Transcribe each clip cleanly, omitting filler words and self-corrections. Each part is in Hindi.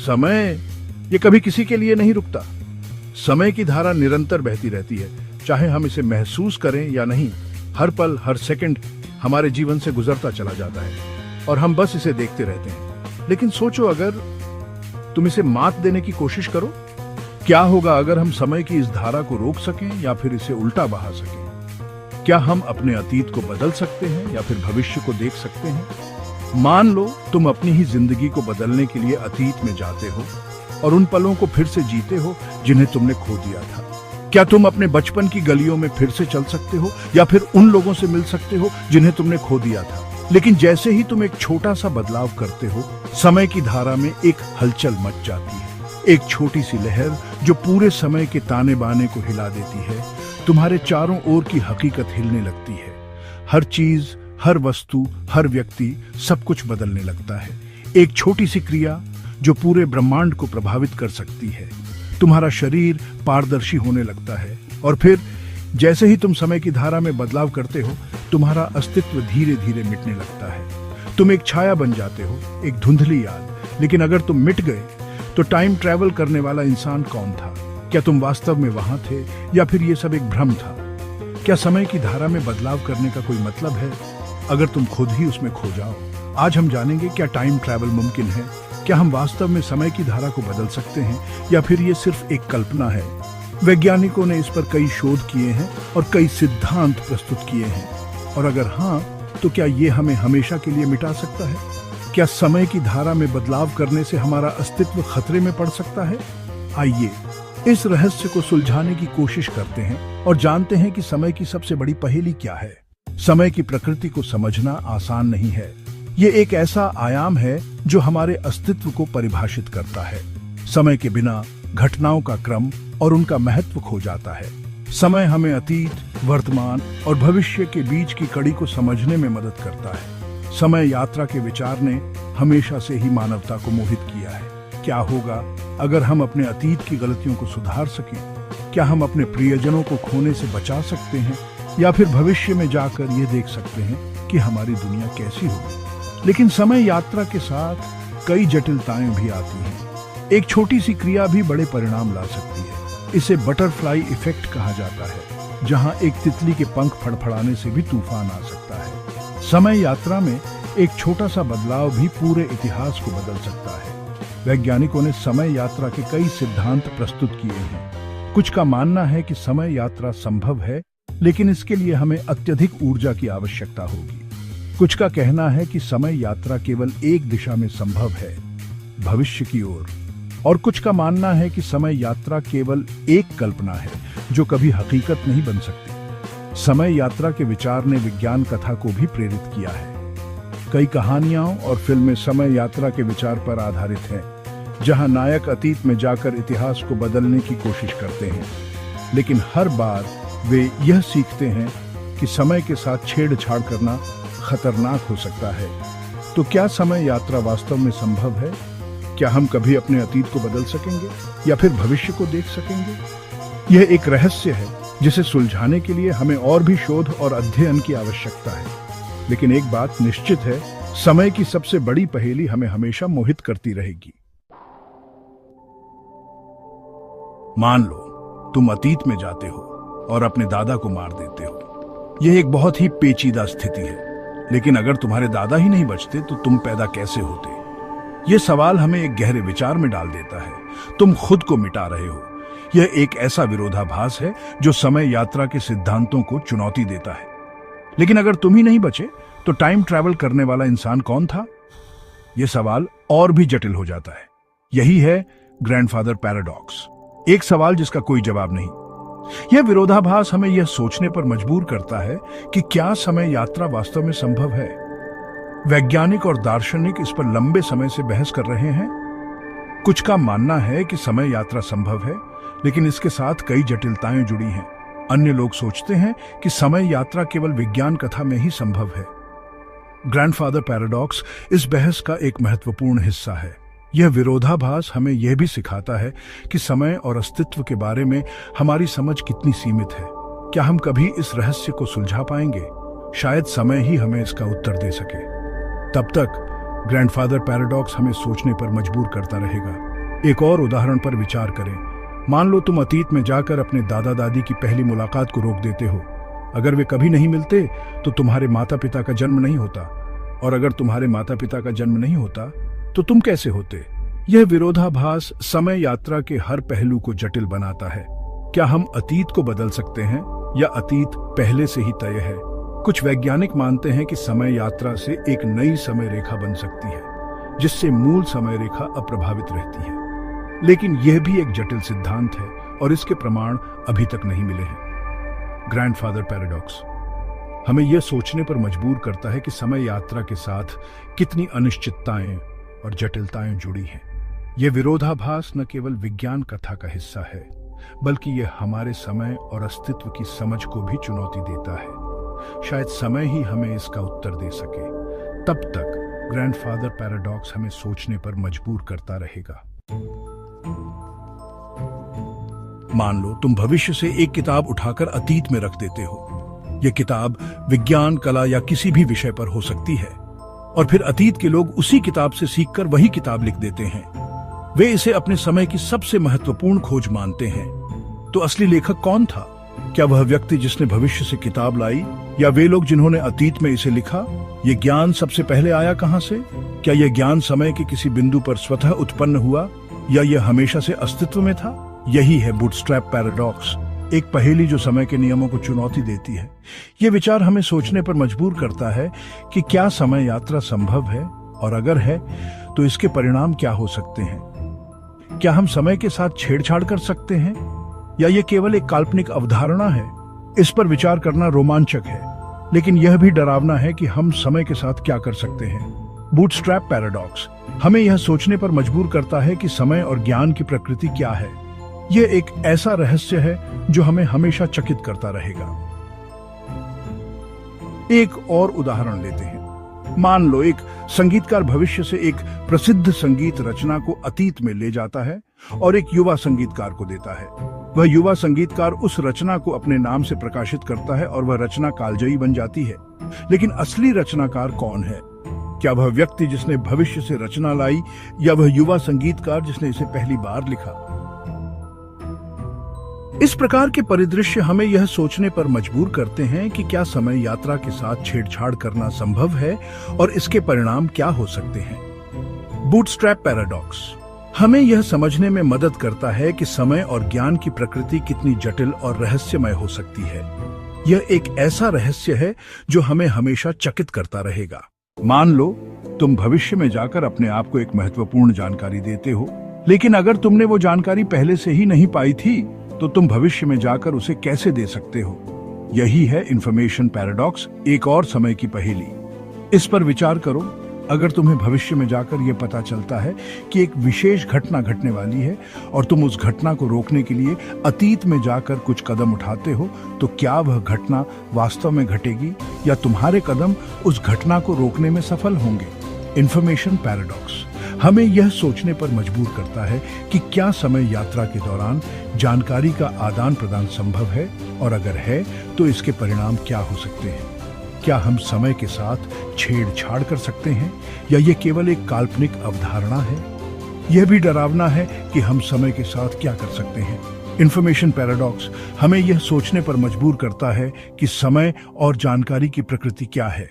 समय ये कभी किसी के लिए नहीं रुकता। समय की धारा निरंतर बहती रहती है, चाहे हम इसे महसूस करें या नहीं। हर पल, हर सेकंड हमारे जीवन से गुजरता चला जाता है और हम बस इसे देखते रहते हैं। लेकिन सोचो, अगर तुम इसे मात देने की कोशिश करो, क्या होगा अगर हम समय की इस धारा को रोक सकें या फिर इसे उल्टा बहा सकें? क्या हम अपने अतीत को बदल सकते हैं या फिर भविष्य को देख सकते हैं? मान लो तुम अपनी ही जिंदगी को बदलने के लिए अतीत में जाते हो और उन पलों को फिर से जीते हो जिन्हें तुमने खो दिया था। क्या तुम अपने बचपन की गलियों में फिर से चल सकते हो या फिर उन लोगों से मिल सकते हो जिन्हें तुमने खो दिया था? लेकिन जैसे ही तुम एक छोटा सा बदलाव करते हो, समय की धारा में एक हलचल मच जाती है। एक छोटी सी लहर जो पूरे समय के ताने बाने को हिला देती है। तुम्हारे चारों ओर की हकीकत हिलने लगती है। हर चीज, हर वस्तु, हर व्यक्ति, सब कुछ बदलने लगता है। एक छोटी सी क्रिया जो पूरे ब्रह्मांड को प्रभावित कर सकती है। तुम्हारा शरीर पारदर्शी होने लगता है और फिर जैसे ही तुम समय की धारा में बदलाव करते हो, तुम्हारा अस्तित्व धीरे धीरे मिटने लगता है। तुम एक छाया बन जाते हो, एक धुंधली याद। लेकिन अगर तुम मिट गए तो टाइम ट्रैवल करने वाला इंसान कौन था? क्या तुम वास्तव में वहां थे या फिर ये सब एक भ्रम था? क्या समय की धारा में बदलाव करने का कोई मतलब है अगर तुम खुद ही उसमें खो जाओ? आज हम जानेंगे, क्या टाइम ट्रैवल मुमकिन है? क्या हम वास्तव में समय की धारा को बदल सकते हैं या फिर ये सिर्फ एक कल्पना है? वैज्ञानिकों ने इस पर कई शोध किए हैं और कई सिद्धांत प्रस्तुत किए हैं। और अगर हाँ, तो क्या ये हमें हमेशा के लिए मिटा सकता है? क्या समय की धारा में बदलाव करने से हमारा अस्तित्व खतरे में पड़ सकता है? आइए इस रहस्य को सुलझाने की कोशिश करते हैं और जानते हैं कि समय की सबसे बड़ी पहेली क्या है। समय की प्रकृति को समझना आसान नहीं है। ये एक ऐसा आयाम है जो हमारे अस्तित्व को परिभाषित करता है। समय के बिना घटनाओं का क्रम और उनका महत्व खो जाता है। समय हमें अतीत, वर्तमान और भविष्य के बीच की कड़ी को समझने में मदद करता है। समय यात्रा के विचार ने हमेशा से ही मानवता को मोहित किया है। क्या होगा अगर हम अपने अतीत की गलतियों को सुधार सकें? क्या हम अपने प्रियजनों को खोने से बचा सकते हैं या फिर भविष्य में जाकर ये देख सकते हैं कि हमारी दुनिया कैसी होगी? लेकिन समय यात्रा के साथ कई जटिलताएं भी आती हैं। एक छोटी सी क्रिया भी बड़े परिणाम ला सकती है। इसे बटरफ्लाई इफेक्ट कहा जाता है, जहां एक तितली के पंख फड़फड़ाने से भी तूफान आ सकता है। समय यात्रा में एक छोटा सा बदलाव भी पूरे इतिहास को बदल सकता है। वैज्ञानिकों ने समय यात्रा के कई सिद्धांत प्रस्तुत किए हैं। कुछ का मानना है कि समय यात्रा संभव है, लेकिन इसके लिए हमें अत्यधिक ऊर्जा की आवश्यकता होगी। कुछ का कहना है कि समय यात्रा केवल एक दिशा में संभव है, भविष्य की ओर। और कुछ का मानना है कि समय यात्रा केवल एक कल्पना है जो कभी हकीकत नहीं बन सकती। समय यात्रा के विचार ने विज्ञान कथा को भी प्रेरित किया है। कई कहानियां और फिल्में समय यात्रा के विचार पर आधारित हैं, जहां नायक अतीत में जाकर इतिहास को बदलने की कोशिश करते हैं। लेकिन हर बार वे यह सीखते हैं कि समय के साथ छेड़छाड़ करना खतरनाक हो सकता है। तो क्या समय यात्रा वास्तव में संभव है? क्या हम कभी अपने अतीत को बदल सकेंगे या फिर भविष्य को देख सकेंगे? यह एक रहस्य है जिसे सुलझाने के लिए हमें और भी शोध और अध्ययन की आवश्यकता है। लेकिन एक बात निश्चित है, समय की सबसे बड़ी पहेली हमें हमेशा मोहित करती रहेगी। मान लो तुम अतीत में जाते हो और अपने दादा को मार देते हो। यह एक बहुत ही पेचीदा स्थिति है। लेकिन अगर तुम्हारे दादा ही नहीं बचते तो तुम पैदा कैसे होते? यह सवाल हमें एक गहरे विचार में डाल देता है। तुम खुद को मिटा रहे हो। यह एक ऐसा विरोधाभास है जो समय यात्रा के सिद्धांतों को चुनौती देता है। लेकिन अगर तुम ही नहीं बचे तो टाइम ट्रैवल करने वाला इंसान कौन था? यह सवाल और भी जटिल हो जाता है। यही है ग्रैंडफादर पैराडॉक्स, एक सवाल जिसका कोई जवाब नहीं। यह विरोधाभास हमें यह सोचने पर मजबूर करता है कि क्या समय यात्रा वास्तव में संभव है। वैज्ञानिक और दार्शनिक इस पर लंबे समय से बहस कर रहे हैं। कुछ का मानना है कि समय यात्रा संभव है, लेकिन इसके साथ कई जटिलताएं जुड़ी हैं। अन्य लोग सोचते हैं कि समय यात्रा केवल विज्ञान कथा में ही संभव है। ग्रैंडफादर पैराडॉक्स इस बहस का एक महत्वपूर्ण हिस्सा है। यह विरोधाभास हमें यह भी सिखाता है कि समय और अस्तित्व के बारे में हमारी समझ कितनी सीमित है। क्या हम कभी इस रहस्य को सुलझा पाएंगे? शायद समय ही हमें इसका उत्तर दे सके। तब तक ग्रैंडफादर पैराडॉक्स हमें सोचने पर मजबूर करता रहेगा। एक और उदाहरण पर विचार करें। मान लो तुम अतीत में जाकर अपने दादा दादी की पहली मुलाकात को रोक देते हो। अगर वे कभी नहीं मिलते तो तुम्हारे माता पिता का जन्म नहीं होता, और अगर तुम्हारे माता पिता का जन्म नहीं होता तो तुम कैसे होते? यह विरोधाभास समय यात्रा के हर पहलू को जटिल बनाता है। क्या हम अतीत को बदल सकते हैं या अतीत पहले से ही तय है? कुछ वैज्ञानिक मानते हैं कि समय यात्रा से एक नई समय रेखा बन सकती है, जिससे मूल समय रेखा अप्रभावित रहती है। लेकिन यह भी एक जटिल सिद्धांत है और इसके प्रमाण अभी तक नहीं मिले हैं। ग्रैंडफादर पैराडॉक्स हमें यह सोचने पर मजबूर करता है कि समय यात्रा के साथ कितनी अनिश्चितताएं और जटिलताएं जुड़ी हैं। यह विरोधाभास न केवल विज्ञान कथा का हिस्सा है, बल्कि यह हमारे समय और अस्तित्व की समझ को भी चुनौती देता है। शायद समय ही हमें इसका उत्तर दे सके। तब तक ग्रैंडफादर पैराडॉक्स हमें सोचने पर मजबूर करता रहेगा। मान लो तुम भविष्य से एक किताब उठाकर अतीत में रख देते हो। यह किताब विज्ञान, कला या किसी भी विषय पर हो सकती है, और फिर अतीत के लोग उसी किताब से सीखकर वही किताब लिख देते हैं। वे इसे अपने समय की सबसे महत्वपूर्ण खोज मानते हैं। तो असली लेखक कौन था? क्या वह व्यक्ति जिसने भविष्य से किताब लाई, या वे लोग जिन्होंने अतीत में इसे लिखा? यह ज्ञान सबसे पहले आया कहां से? क्या यह ज्ञान समय के किसी बिंदु पर स्वतः उत्पन्न हुआ, या यह हमेशा से अस्तित्व में था? यही है बूटस्ट्रैप पैराडॉक्स, एक पहेली जो समय के नियमों को चुनौती देती है। यह विचार हमें सोचने पर मजबूर करता है कि क्या समय यात्रा संभव है, और अगर है तो इसके परिणाम क्या हो सकते हैं। क्या हम समय के साथ छेड़छाड़ कर सकते हैं, या यह केवल एक काल्पनिक अवधारणा है? इस पर विचार करना रोमांचक है, लेकिन यह भी डरावना है कि हम समय के साथ क्या कर सकते हैं। बूटस्ट्रैप पैराडॉक्स हमें यह सोचने पर मजबूर करता है कि समय और ज्ञान की प्रकृति क्या है। यह एक ऐसा रहस्य है जो हमें हमेशा चकित करता रहेगा। एक और उदाहरण लेते हैं। मान लो एक संगीतकार भविष्य से एक प्रसिद्ध संगीत रचना को अतीत में ले जाता है और एक युवा संगीतकार को देता है। वह युवा संगीतकार उस रचना को अपने नाम से प्रकाशित करता है और वह रचना कालजयी बन जाती है। लेकिन असली रचनाकार कौन है? क्या वह व्यक्ति जिसने भविष्य से रचना लाई, या वह युवा संगीतकार जिसने इसे पहली बार लिखा? इस प्रकार के परिदृश्य हमें यह सोचने पर मजबूर करते हैं कि क्या समय यात्रा के साथ छेड़छाड़ करना संभव है, और इसके परिणाम क्या हो सकते हैं। बूटस्ट्रैप पैराडॉक्स हमें यह समझने में मदद करता है कि समय और ज्ञान की प्रकृति कितनी जटिल और रहस्यमय हो सकती है। यह एक ऐसा रहस्य है जो हमें हमेशा चकित करता रहेगा। मान लो तुम भविष्य में जाकर अपने आप को एक महत्वपूर्ण जानकारी देते हो, लेकिन अगर तुमने वो जानकारी पहले से ही नहीं पाई थी तो तुम भविष्य में जाकर उसे कैसे दे सकते हो। यही है इंफॉर्मेशन पैराडॉक्स, एक और समय की पहेली। इस पर विचार करो। अगर तुम्हें भविष्य में जाकर यह पता चलता है कि एक विशेष घटना घटने वाली है और तुम उस घटना को रोकने के लिए अतीत में जाकर कुछ कदम उठाते हो, तो क्या वह घटना वास्तव में घटेगी, या तुम्हारे कदम उस घटना को रोकने में सफल होंगे। इंफॉर्मेशन पैराडॉक्स हमें यह सोचने पर मजबूर करता है कि क्या समय यात्रा के दौरान जानकारी का आदान प्रदान संभव है, और अगर है तो इसके परिणाम क्या हो सकते हैं। क्या हम समय के साथ छेड़छाड़ कर सकते हैं, या यह केवल एक काल्पनिक अवधारणा है। यह भी डरावना है कि हम समय के साथ क्या कर सकते हैं। इंफॉर्मेशन पैराडॉक्स हमें यह सोचने पर मजबूर करता है कि समय और जानकारी की प्रकृति क्या है।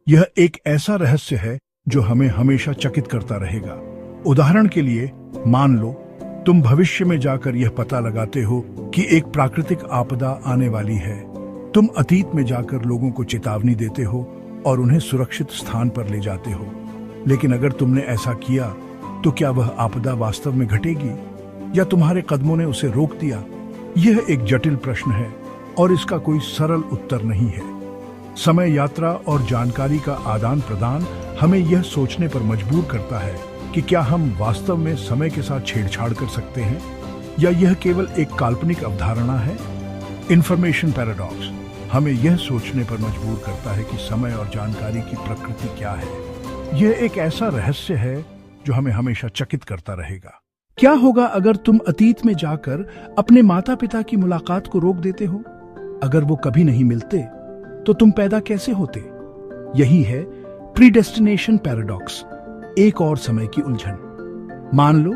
यह एक ऐसा रहस्य है जो हमें हमेशा चकित करता रहेगा। उदाहरण के लिए, मान लो तुम भविष्य में जाकर यह पता लगाते हो कि एक प्राकृतिक आपदा आने वाली है। तुम अतीत में जाकर लोगों को चेतावनी देते हो और उन्हें सुरक्षित स्थान पर ले जाते हो। लेकिन अगर तुमने ऐसा किया तो क्या वह आपदा वास्तव में घटेगी, या तुम्हारे कदमों ने उसे रोक दिया? यह एक जटिल प्रश्न है और इसका कोई सरल उत्तर नहीं है। समय यात्रा और जानकारी का आदान प्रदान हमें यह सोचने पर मजबूर करता है कि क्या हम वास्तव में समय के साथ छेड़छाड़ कर सकते हैं, या यह केवल एक काल्पनिक अवधारणा है। इंफॉर्मेशन पैराडॉक्स हमें यह सोचने पर मजबूर करता है कि समय और जानकारी की प्रकृति क्या है। यह एक ऐसा रहस्य है जो हमें हमेशा चकित करता रहेगा। क्या होगा अगर तुम अतीत में जाकर अपने माता पिता की मुलाकात को रोक देते हो? अगर वो कभी नहीं मिलते तो तुम पैदा कैसे होते? यही है प्रीडेस्टिनेशन पैराडॉक्स, एक और समय की उलझन। मान लो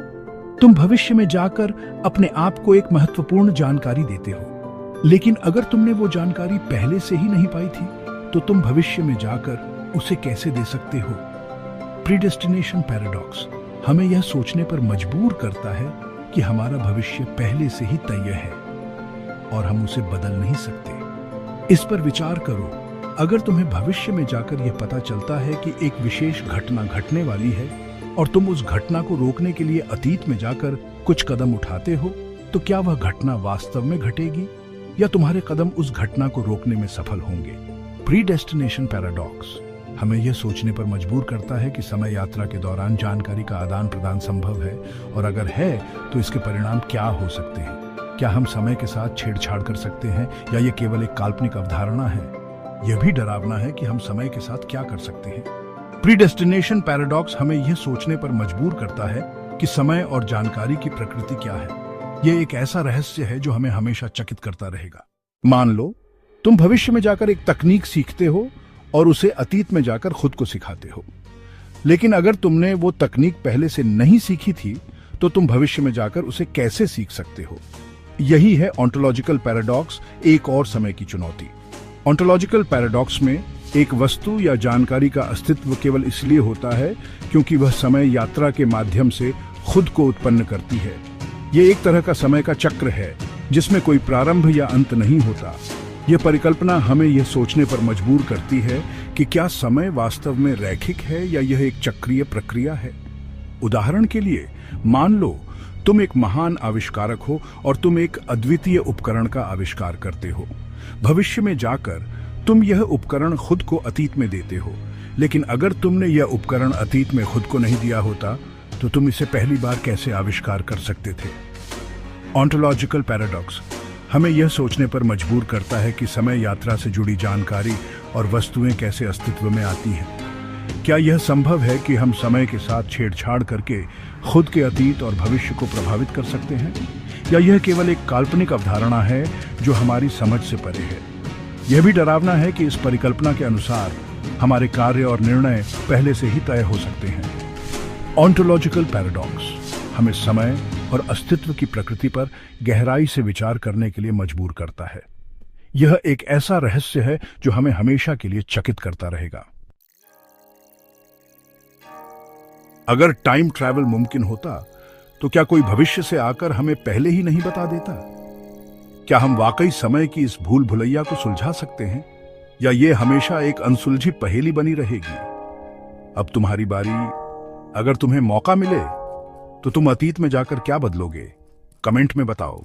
तुम भविष्य में जाकर अपने आप को एक महत्वपूर्ण जानकारी देते हो, लेकिन अगर तुमने वो जानकारी पहले से ही नहीं पाई थी तो तुम भविष्य में जाकर उसे कैसे दे सकते हो? प्रीडेस्टिनेशन पैराडॉक्स हमें यह सोचने पर मजबूर करता है कि हमारा भविष्य पहले से ही तय है और हम उसे बदल नहीं सकते। इस पर विचार करो। अगर तुम्हें भविष्य में जाकर यह पता चलता है कि एक विशेष घटना घटने वाली है और तुम उस घटना को रोकने के लिए अतीत में जाकर कुछ कदम उठाते हो, तो क्या वह घटना वास्तव में घटेगी या तुम्हारे कदम उस घटना को रोकने में सफल होंगे? प्रीडेस्टिनेशन पैराडॉक्स हमें यह सोचने पर मजबूर करता है कि समय यात्रा के दौरान जानकारी का आदान प्रदान संभव है, और अगर है तो इसके परिणाम क्या हो सकते हैं? क्या हम समय के साथ छेड़छाड़ कर सकते हैं या यह केवल एक काल्पनिक अवधारणा है? यह भी डरावना है कि हम समय के साथ क्या कर सकते हैं। प्रीडेस्टिनेशन पैराडॉक्स हमें यह सोचने पर मजबूर करता है कि समय और जानकारी की प्रकृति क्या है। यह एक ऐसा रहस्य है जो हमें हमेशा चकित करता रहेगा। मान लो तुम भविष्य में जाकर एक तकनीक सीखते हो और उसे अतीत में जाकर खुद को सिखाते हो, लेकिन अगर तुमने वो तकनीक पहले से नहीं सीखी थी तो तुम भविष्य में जाकर उसे कैसे सीख सकते हो? यही है ऑन्टोलॉजिकल पैराडॉक्स, एक और समय की चुनौती। ऑन्टोलॉजिकल पैराडॉक्स में एक वस्तु या जानकारी का अस्तित्व केवल इसलिए होता है क्योंकि वह समय यात्रा के माध्यम से खुद को उत्पन्न करती है। यह एक तरह का समय का चक्र है जिसमें कोई प्रारंभ या अंत नहीं होता। यह परिकल्पना हमें यह सोचने पर मजबूर करती है कि क्या समय वास्तव में रैखिक है या यह एक चक्रीय प्रक्रिया है। उदाहरण के लिए, मान लो तुम एक महान आविष्कारक हो और तुम एक अद्वितीय उपकरण का आविष्कार करते हो। भविष्य में जाकर तुम यह उपकरण खुद को अतीत में देते हो, लेकिन अगर तुमने यह उपकरण अतीत में खुद को नहीं दिया होता तो तुम इसे पहली बार कैसे आविष्कार कर सकते थे? ऑन्टोलॉजिकल पैराडॉक्स हमें यह सोचने पर मजबूर करता है कि समय यात्रा से जुड़ी जानकारी और वस्तुएं कैसे अस्तित्व में आती हैं। क्या यह संभव है कि हम समय के साथ छेड़छाड़ करके खुद के अतीत और भविष्य को प्रभावित कर सकते हैं, या यह केवल एक काल्पनिक अवधारणा है जो हमारी समझ से परे है? यह भी डरावना है कि इस परिकल्पना के अनुसार हमारे कार्य और निर्णय पहले से ही तय हो सकते हैं। ऑन्टोलॉजिकल पैराडॉक्स हमें समय और अस्तित्व की प्रकृति पर गहराई से विचार करने के लिए मजबूर करता है। यह एक ऐसा रहस्य है जो हमें हमेशा के लिए चकित करता रहेगा। अगर टाइम ट्रैवल मुमकिन होता तो क्या कोई भविष्य से आकर हमें पहले ही नहीं बता देता? क्या हम वाकई समय की इस भूल भुलैया को सुलझा सकते हैं, या ये हमेशा एक अनसुलझी पहेली बनी रहेगी? अब तुम्हारी बारी। अगर तुम्हें मौका मिले तो तुम अतीत में जाकर क्या बदलोगे? कमेंट में बताओ।